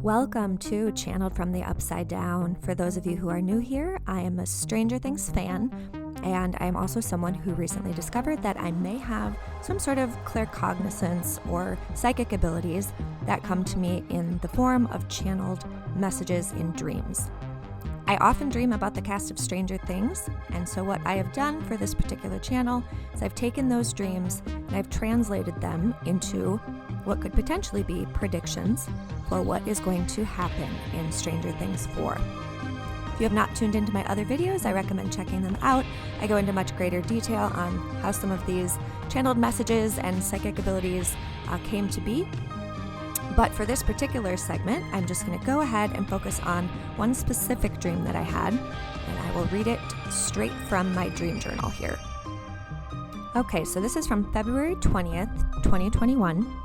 Welcome to Channeled from the Upside Down. For those of you who are new here, I am a Stranger Things fan, and I am also someone who recently discovered that I may have some sort of claircognizance or psychic abilities that come to me in the form of channeled messages in dreams. I often dream about the cast of Stranger Things, and so what I have done for this particular channel is I've taken those dreams and I've translated them into what could potentially be predictions for what is going to happen in Stranger Things 4. If you have not tuned into my other videos, I recommend checking them out. I go into much greater detail on how some of these channeled messages and psychic abilities came to be. But for this particular segment, I'm just going to go ahead and focus on one specific dream that I had, and I will read it straight from my dream journal here. Okay, so this is from February 20th, 2021.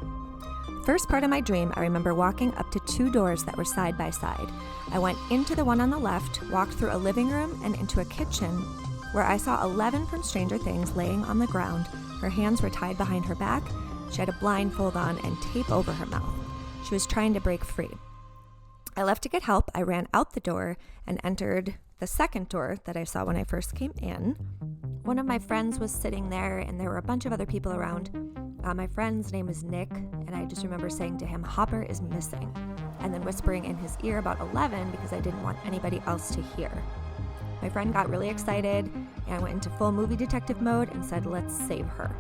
First part of my dream, I remember walking up to two doors that were side by side. I went into the one on the left, walked through a living room and into a kitchen where I saw Eleven from Stranger Things laying on the ground. Her hands were tied behind her back. She had a blindfold on and tape over her mouth. She was trying to break free. I left to get help. I ran out the door and entered the second door that I saw when I first came in. One of my friends was sitting there and there were a bunch of other people around. My friend's name is Nick, and I just remember saying to him, "Hopper is missing," and then whispering in his ear about 11 because I didn't want anybody else to hear. My friend got really excited and went into full movie detective mode and said, "Let's save her."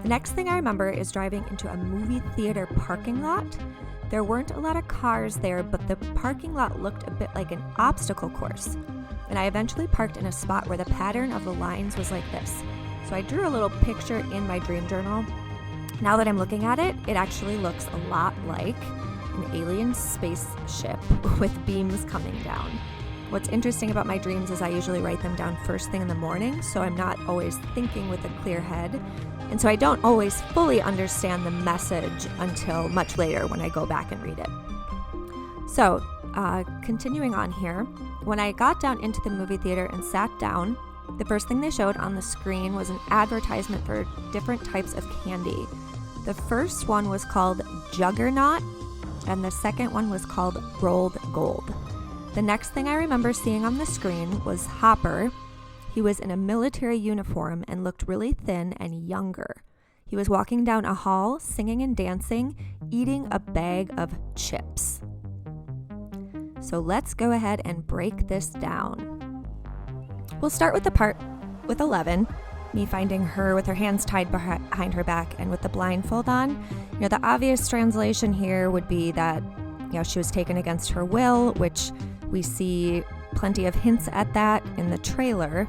The next thing I remember is driving into a movie theater parking lot. There weren't a lot of cars there, but the parking lot looked a bit like an obstacle course, and I eventually parked in a spot where the pattern of the lines was like this. So I drew a little picture in my dream journal. Now that I'm looking at it, it actually looks a lot like an alien spaceship with beams coming down. What's interesting about my dreams is I usually write them down first thing in the morning, so I'm not always thinking with a clear head. And so I don't always fully understand the message until much later when I go back and read it. So, continuing on here, when I got down into the movie theater and sat down, the first thing they showed on the screen was an advertisement for different types of candy. The first one was called Juggernaut, and the second one was called Rolled Gold. The next thing I remember seeing on the screen was Hopper. He was in a military uniform and looked really thin and younger. He was walking down a hall, singing and dancing, eating a bag of chips. So let's go ahead and break this down. We'll start with the part with 11, me finding her with her hands tied behind her back and with the blindfold on. The obvious translation here would be that, she was taken against her will, which we see plenty of hints at that in the trailer.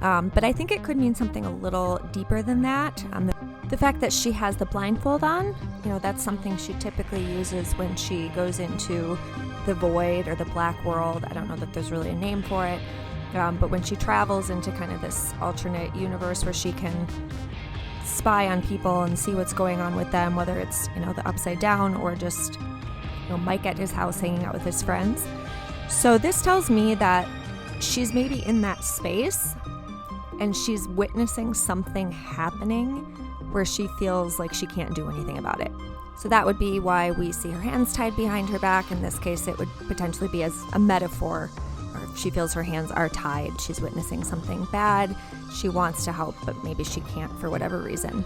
But I think it could mean something a little deeper than that. The fact that she has the blindfold on, that's something she typically uses when she goes into the void or the black world. I don't know that there's really a name for it. But when she travels into kind of this alternate universe where she can spy on people and see what's going on with them, whether it's, the upside down or just, Mike at his house hanging out with his friends. So this tells me that she's maybe in that space and she's witnessing something happening where she feels like she can't do anything about it. So that would be why we see her hands tied behind her back. In this case, it would potentially be as a metaphor. Or if she feels her hands are tied, she's witnessing something bad. She wants to help, but maybe she can't for whatever reason.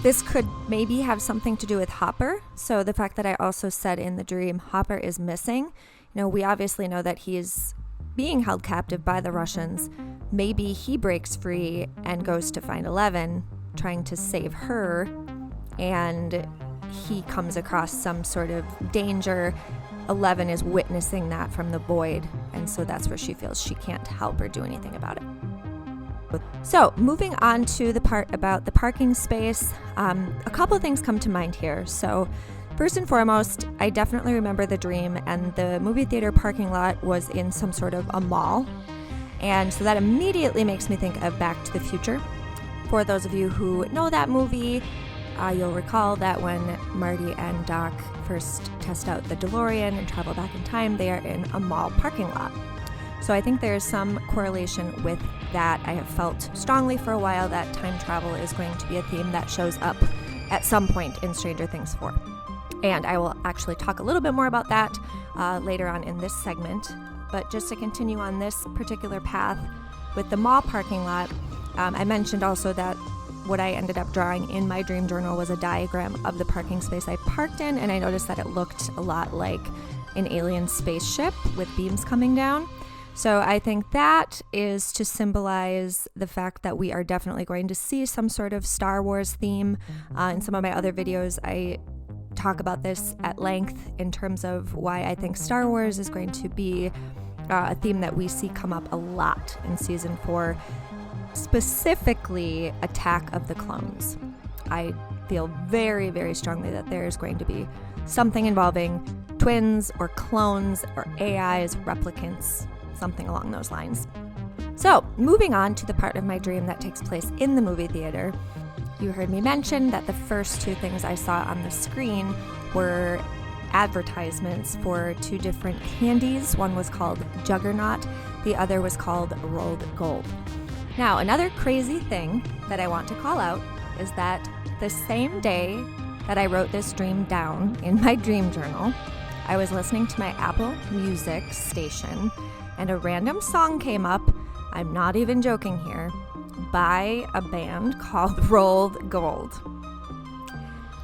This could maybe have something to do with Hopper. So the fact that I also said in the dream, Hopper is missing. We obviously know that he is being held captive by the Russians. Maybe he breaks free and goes to find 11, trying to save her, and he comes across some sort of danger. 11 is witnessing that from the void, and so that's where she feels she can't help or do anything about it. So, moving on to the part about the parking space, a couple of things come to mind here. So, first and foremost, I definitely remember the dream, and the movie theater parking lot was in some sort of a mall, and so that immediately makes me think of Back to the Future. For those of you who know that movie, you'll recall that when Marty and Doc first test out the DeLorean and travel back in time, they are in a mall parking lot. So I think there's some correlation with that. I have felt strongly for a while that time travel is going to be a theme that shows up at some point in Stranger Things 4. And I will actually talk a little bit more about that later on in this segment. But just to continue on this particular path with the mall parking lot, I mentioned also that what I ended up drawing in my dream journal was a diagram of the parking space I parked in, and I noticed that it looked a lot like an alien spaceship with beams coming down. So I think that is to symbolize the fact that we are definitely going to see some sort of Star Wars theme. In some of my other videos, I talk about this at length in terms of why I think Star Wars is going to be a theme that we see come up a lot in season 4, specifically Attack of the Clones. I feel very, very strongly that there is going to be something involving twins or clones or AIs, replicants, something along those lines. So, moving on to the part of my dream that takes place in the movie theater. You heard me mention that the first 2 things I saw on the screen were advertisements for 2 different candies. One was called Juggernaut, the other was called Rolled Gold. Now, another crazy thing that I want to call out is that the same day that I wrote this dream down in my dream journal, I was listening to my Apple Music station, and a random song came up, I'm not even joking here, by a band called Rolled Gold.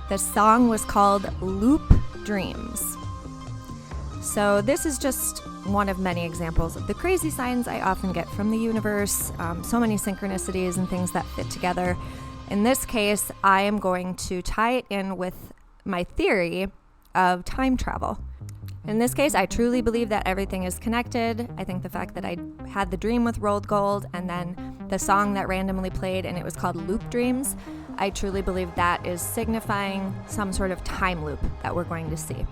The song was called Loop Dreams. So this is just one of many examples of the crazy signs I often get from the universe, so many synchronicities and things that fit together. In this case, I am going to tie it in with my theory of time travel. In this case, I truly believe that everything is connected. I think the fact that I had the dream with Rolled Gold and then the song that randomly played and it was called Loop Dreams, I truly believe that is signifying some sort of time loop that we're going to see.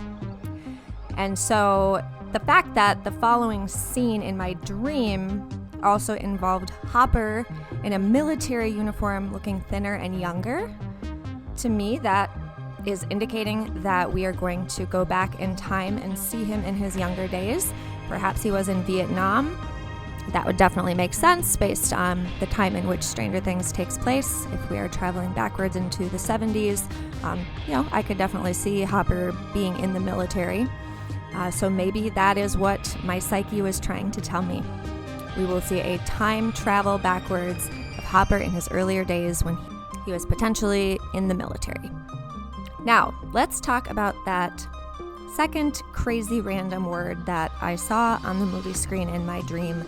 And so the fact that the following scene in my dream also involved Hopper in a military uniform looking thinner and younger, to me that is indicating that we are going to go back in time and see him in his younger days. Perhaps he was in Vietnam. That would definitely make sense based on the time in which Stranger Things takes place. If we are traveling backwards into the 70s, I could definitely see Hopper being in the military. So maybe that is what my psyche was trying to tell me. We will see a time travel backwards of Hopper in his earlier days when he was potentially in the military. Now, let's talk about that second crazy random word that I saw on the movie screen in my dream,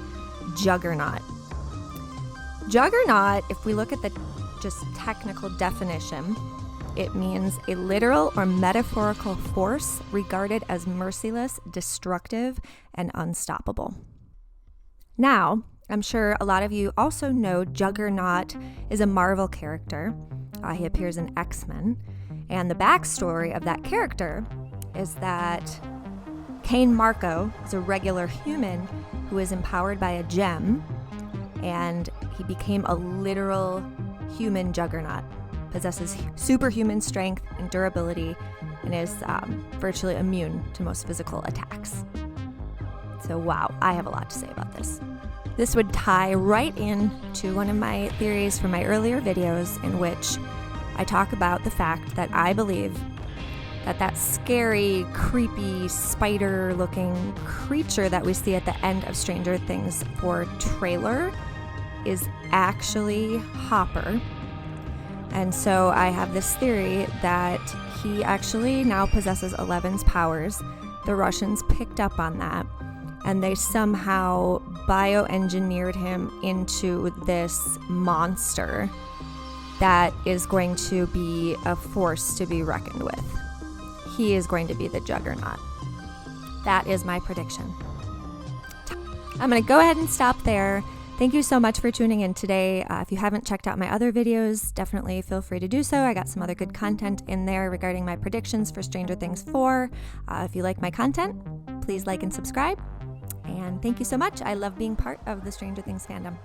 Juggernaut. Juggernaut, if we look at the just technical definition, it means a literal or metaphorical force regarded as merciless, destructive, and unstoppable. Now, I'm sure a lot of you also know Juggernaut is a Marvel character. He appears in X-Men. And the backstory of that character is that Cain Marko is a regular human who is empowered by a gem, and he became a literal human juggernaut, possesses superhuman strength and durability, and is virtually immune to most physical attacks. So wow, I have a lot to say about this. This would tie right in to one of my theories from my earlier videos in which I talk about the fact that I believe that scary, creepy, spider-looking creature that we see at the end of Stranger Things 4 trailer is actually Hopper. And so I have this theory that he actually now possesses Eleven's powers. The Russians picked up on that, and they somehow bioengineered him into this monster that is going to be a force to be reckoned with. He is going to be the Juggernaut. That is my prediction. I'm going to go ahead and stop there. Thank you so much for tuning in today. If you haven't checked out my other videos, definitely feel free to do so. I got some other good content in there regarding my predictions for Stranger Things 4. If you like my content, please like and subscribe. And thank you so much. I love being part of the Stranger Things fandom.